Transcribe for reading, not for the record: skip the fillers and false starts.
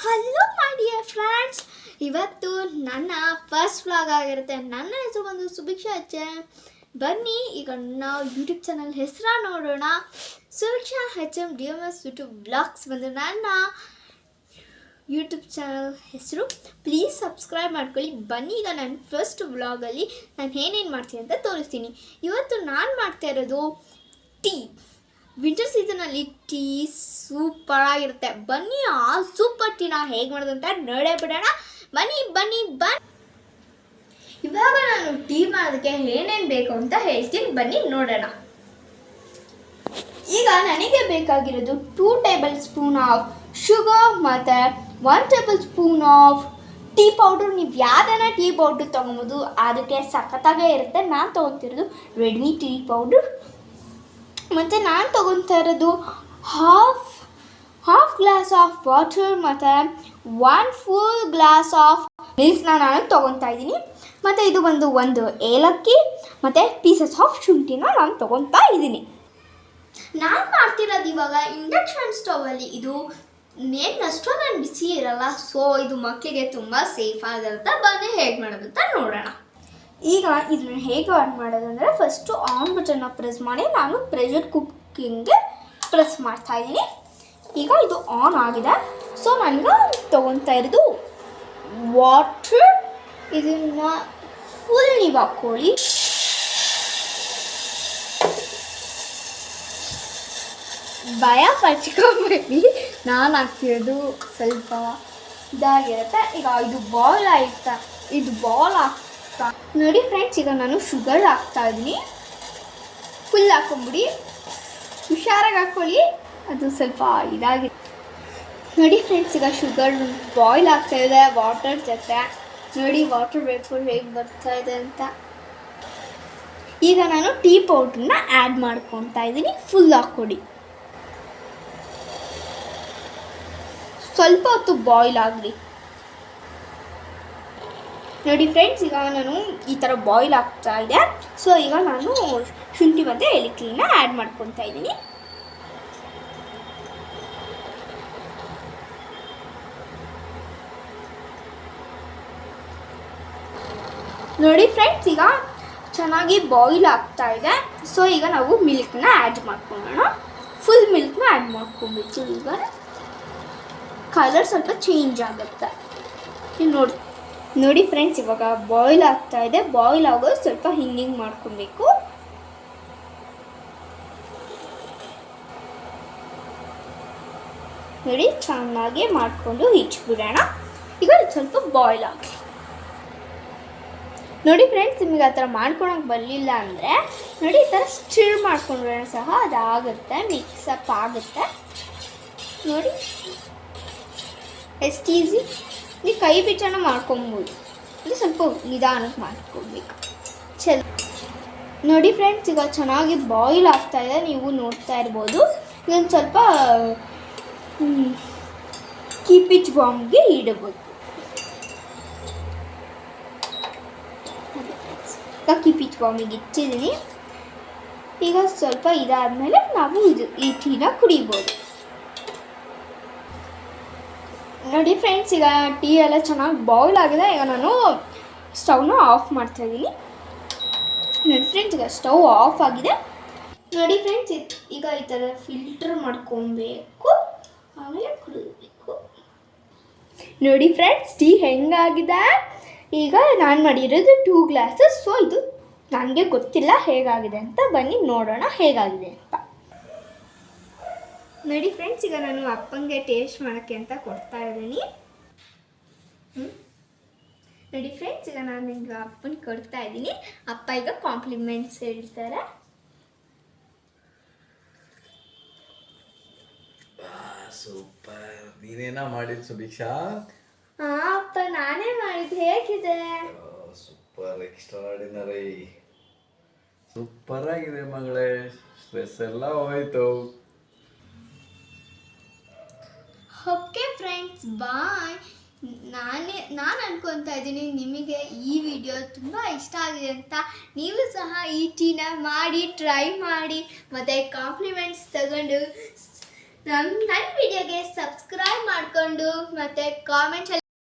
Hello my dear friends, ಇವತ್ತು ನನ್ನ first vlog ಆಗಿರುತ್ತೆ. ನನ್ನ ಹೆಸರು ಬಂದು ಸುಭಿಕ್ಷಾ ಅಚ್ಚೆ. ಬನ್ನಿ ಈಗ ನಾವು ಯೂಟ್ಯೂಬ್ ಚಾನಲ್ ಹೆಸರ ನೋಡೋಣ. ಸುಭಿಕ್ಷಾ HM ಯೂಟ್ಯೂಬ್ ಬ್ಲಾಗ್ಸ್ ಬಂದು ನನ್ನ ಯೂಟ್ಯೂಬ್ ಚಾನಲ್ ಹೆಸರು. ಪ್ಲೀಸ್ ಸಬ್ಸ್ಕ್ರೈಬ್ ಮಾಡ್ಕೊಳ್ಳಿ. ಬನ್ನಿ ಈಗ ನನ್ನ ಫಸ್ಟ್ ವ್ಲಾಗಲ್ಲಿ ನಾನು ಏನೇನು ಮಾಡ್ತೀನಿ ಅಂತ ತೋರಿಸ್ತೀನಿ. ಇವತ್ತು ನಾನು ಮಾಡ್ತಾ ಇರೋದು ಟೀ. ವಿಂಟರ್ ಸೀಸನಲ್ಲಿ ಟೀ ಸೂಪರ್ ಆಗಿರುತ್ತೆ. ಬನ್ನಿ ಆ ಸೂಪರ್ ಟೀನ ಹೇಗೆ ಮಾಡೋದು ಅಂತ ನೋಡೇ ಬಿಡೋಣ. ಬನ್ನಿ. ಇವಾಗ ನಾನು ಟೀ ಮಾಡೋದಕ್ಕೆ ಏನೇನು ಬೇಕು ಅಂತ ಹೇಳ್ತೀನಿ, ಬನ್ನಿ ನೋಡೋಣ. ಈಗ ನನಗೆ ಬೇಕಾಗಿರೋದು 2 ಟೇಬಲ್ ಸ್ಪೂನ್ ಆಫ್ ಶುಗರ್ ಮತ್ತು 1 table spoon of tea powder. ನೀವು ಯಾವ್ದಾನ ಟೀ ಪೌಡ್ರ್ ತೊಗೊಬೋದು, ಅದಕ್ಕೆ ಸಖತ್ತಾಗೇ ಇರುತ್ತೆ. ನಾನು ತೊಗೊತಿರೋದು ರೆಡ್ಮಿ ಟೀ ಪೌಡ್ರ್. ಮತ್ತು ನಾನು ತೊಗೊತಾ ಇರೋದು ಹಾಫ್ ಗ್ಲಾಸ್ ಆಫ್ ವಾಟರ್ ಮತ್ತು 1 ಫುಲ್ ಗ್ಲಾಸ್ ಆಫ್ ಮಿಲ್ಕ್ನ ನಾನು ತೊಗೊತಾ ಇದ್ದೀನಿ. ಮತ್ತು ಇದು ಬಂದು 1 ಏಲಕ್ಕಿ ಮತ್ತು ಪೀಸಸ್ ಆಫ್ ಶುಂಠಿನ ನಾನು ತೊಗೊತಾ ಇದ್ದೀನಿ. ನಾನು ಮಾಡ್ತಿರೋದು ಇವಾಗ ಇಂಡಕ್ಷನ್ ಸ್ಟವಲ್ಲಿ. ಇದು ಏನು ಅಷ್ಟೊಂದು ಬಿಸಿ ಇರಲ್ಲ, ಸೊ ಇದು ಮಕ್ಕಳಿಗೆ ತುಂಬ ಸೇಫ್ ಆಗಿರುತ್ತೆ. ಬನ್ನಿ ಹೇಗೆ ಮಾಡೋದು ಅಂತ ನೋಡೋಣ. ಈಗ ಇದನ್ನು ಹೇಗೆ ಆನ್ ಮಾಡೋದಂದರೆ, ಫಸ್ಟು ಆನ್ ಬಟನ್ನ ಪ್ರೆಸ್ ಮಾಡಿ ನಾನು ಪ್ರೆಷರ್ ಕುಕ್ಕಿಂಗ್ಗೆ ಪ್ರೆಸ್ ಮಾಡ್ತಾ ಇದ್ದೀನಿ. ಈಗ ಇದು ಆನ್ ಆಗಿದೆ. ಸೊ ನನಗೆ ತೊಗೊತಾ ಇರೋದು ವಾಟರ್. ಇದನ್ನು ಫುಲ್ ನೀವು ಹಾಕ್ಕೊಳ್ಳಿ. ಭಯ ಪಚ್ಕೊಬೇಡಿ, ನಾನು ಹಾಕ್ತಿರೋದು ಸ್ವಲ್ಪ ಇದಾಗಿರುತ್ತೆ. ಈಗ ಇದು ಬಾಲ್ ಆಯ್ತಾ, ಇದು ಬಾಲ್ ಆಗ್ತಾ ನೋಡಿ ಫ್ರೆಂಡ್ಸ್. ಈಗ ನಾನು ಶುಗರ್ ಹಾಕ್ತಾ ಇದ್ದೀನಿ. ಫುಲ್ ಹಾಕೊಂಬಿಡಿ, ಹುಷಾರಾಗಿ ಹಾಕ್ಕೊಳ್ಳಿ, ಅದು ಸ್ವಲ್ಪ ಇದಾಗಿದೆ ನೋಡಿ ಫ್ರೆಂಡ್ಸ್. ಈಗ ಶುಗರ್ ಬಾಯ್ಲ್ ಆಗ್ತಾ ಇದೆ ವಾಟರ್ ಜೊತೆ. ನೋಡಿ ವಾಟರ್ ವೇಪರ್ ಹೇಗೆ ಬರ್ತಾ ಇದೆ ಅಂತ. ಈಗ ನಾನು ಟೀ ಪೌಡ್ರನ್ನ ಆ್ಯಡ್ ಮಾಡ್ಕೊತಾ ಇದ್ದೀನಿ. ಫುಲ್ ಹಾಕ್ಕೊಡಿ, ಸ್ವಲ್ಪ ಹೊತ್ತು ಬಾಯ್ಲ್ ಆಗಲಿ. ನೋಡಿ ಫ್ರೆಂಡ್ಸ್, ಈಗ ನಾನು ಈ ಥರ ಬಾಯ್ಲ್ ಆಗ್ತಾ ಇದೆ. ಸೊ ಈಗ ನಾನು ಶುಂಠಿ ಮತ್ತು ಏಲಕ್ಕಿನ ಆ್ಯಡ್ ಮಾಡ್ಕೊತಾ ಇದ್ದೀನಿ. ನೋಡಿ ಫ್ರೆಂಡ್ಸ್, ಈಗ ಚೆನ್ನಾಗಿ ಬಾಯ್ಲ್ ಆಗ್ತಾ ಇದೆ. ಸೊ ಈಗ ನಾವು ಮಿಲ್ಕ್ನ ಆ್ಯಡ್ ಮಾಡ್ಕೊಳ್ಳೋಣ. ಫುಲ್ ಮಿಲ್ಕ್ನ ಆ್ಯಡ್ ಮಾಡ್ಕೊಬೇಕು. ಈಗ ಕಲರ್ ಸ್ವಲ್ಪ ಚೇಂಜ್ ಆಗುತ್ತೆ. ನೋಡಿ ಫ್ರೆಂಡ್ಸ್, ಇವಾಗ ಬಾಯ್ಲ್ ಆಗ್ತಾ ಇದೆ. ಬಾಯ್ಲ್ ಆಗೋದು ಸ್ವಲ್ಪ ಹಿಂಗೆ ಮಾಡ್ಕೊಬೇಕು. ನೋಡಿ ಚೆನ್ನಾಗಿ ಮಾಡಿಕೊಂಡು ಇಟ್ಬಿಡೋಣ. ಈಗ ಸ್ವಲ್ಪ ಬಾಯ್ಲ್ ಆಗಲಿ. ನೋಡಿ ಫ್ರೆಂಡ್ಸ್, ನಿಮಗೆ ಆ ಥರ ಮಾಡ್ಕೊಳಕ್ಕೆ ಬರಲಿಲ್ಲ ಅಂದರೆ ನೋಡಿ ಈ ಥರ ಸ್ಟಿರ್ ಮಾಡ್ಕೊಂಡ್ರೆ ಸಹ ಅದಾಗುತ್ತೆ, ಮಿಕ್ಸಪ್ ಆಗುತ್ತೆ. ನೋಡಿ ಎಷ್ಟು ಈಸಿ. ನೀವು ಕೈ ಬಿಚ್ಚನ ಮಾಡ್ಕೊಬೋದು, ಅಂದರೆ ಸ್ವಲ್ಪ ನಿಧಾನಕ್ಕೆ ಮಾಡ್ಕೊಬೇಕು. ನೋಡಿ ಫ್ರೆಂಡ್ಸ್, ಈಗ ಚೆನ್ನಾಗಿ ಬಾಯ್ಲ್ ಆಗ್ತಾಯಿದೆ, ನೀವು ನೋಡ್ತಾ ಇರ್ಬೋದು. ಇದನ್ನು ಸ್ವಲ್ಪ ಕೀಪಿಚ್ ಬಾಂಬ್ಗೆ ಇಡಬೇಕು. ಕೀಪಿಚ್ ಬಾಂಬಿಗೆ ಇಟ್ಟಿದ್ದೀನಿ. ಈಗ ಸ್ವಲ್ಪ ಇದಾದಮೇಲೆ ನಾವು ಈ ಟೀನ ಕುಡಿಬೋದು. ನೋಡಿ ಫ್ರೆಂಡ್ಸ್, ಈಗ ಟೀ ಎಲ್ಲ ಚೆನ್ನಾಗಿ ಬಾಯ್ಲ್ ಆಗಿದೆ. ಈಗ ನಾನು ಸ್ಟವ್ನ ಆಫ್ ಮಾಡ್ತಾಯಿದ್ದೀನಿ. ನೋಡಿ ಫ್ರೆಂಡ್ಸ್, ಈಗ ಸ್ಟವ್ ಆಫ್ ಆಗಿದೆ. ನೋಡಿ ಫ್ರೆಂಡ್ಸ್, ಈಗ ಈ ಥರ ಫಿಲ್ಟರ್ ಮಾಡ್ಕೊಬೇಕು, ಆಮೇಲೆ ಕುಡಿಬೇಕು. ನೋಡಿ ಫ್ರೆಂಡ್ಸ್, ಟೀ ಹೆಂಗಾಗಿದೆ. ಈಗ ನಾನು ಮಾಡಿರೋದು 2 ಗ್ಲಾಸಸ್. ಸೊ ಇದು ನನಗೆ ಗೊತ್ತಿಲ್ಲ ಹೇಗಾಗಿದೆ ಅಂತ. ಬನ್ನಿ ನೋಡೋಣ ಹೇಗಾಗಿದೆ ಅಂತ. ನೋಡಿ ಫ್ರೆಂಡ್ಸ್, ಈಗ ನಾನು ಅಪ್ಪಂಗೆ ಟೇಸ್ಟ್ ಮಾಡೋಕ್ಕೆ ಅಂತ ಕೊಡ್ತಾ ಇದ್ದೀನಿ. ನೋಡಿ ಫ್ರೆಂಡ್ಸ್, ಈಗ ನಾನು ಈಗ ಅಪ್ಪನಿಗೆ ಕೊಡ್ತಾ ಇದ್ದೀನಿ. ಅಪ್ಪ ಈಗ ಕಾಂಪ್ಲಿಮೆಂಟ್ಸ್ ಹೇಳ್ತಾರೆ. ಸೂಪರ್, ನೀನೇನ ಮಾಡಿದ್ದು ಸುಭಿಕ್ಷಾ? ಅಪ್ಪ ನಾನೇ ಮಾಡಿದ್ದು. ಹೇಗಿದೆ? ಸೂಪರ್, ಎಕ್ಸ್ಟ್ರಾರ್ಡಿನರಿ, ಸೂಪರ್ ಆಗಿದೆ ಮಗಳೇ. ಸ್ಟ್ರೆಸ್ ಎಲ್ಲ ಹೋಯ್ತು. ಓಕೆ ಫ್ರೆಂಡ್ಸ್, ಬಾಯ್. ನಾನು ಅನ್ಕೊತಾ ಇದ್ದೀನಿ ನಿಮಗೆ ಈ ವಿಡಿಯೋ ತುಂಬ ಇಷ್ಟ ಆಗಿದೆ ಅಂತ. ನೀವು ಸಹ ಈ ಟೀನ ಮಾಡಿ ಟ್ರೈ ಮಾಡಿ ಮತ್ತು ಕಾಂಪ್ಲಿಮೆಂಟ್ಸ್ ತಗೊಂಡು ನನ್ನ ವಿಡಿಯೋಗೆ ಸಬ್ಸ್ಕ್ರೈಬ್ ಮಾಡ್ಕೊಂಡು ಮಾಡಿಕೊಂಡು ಮತ್ತೆ ಕಾಮೆಂಟ್ಸ್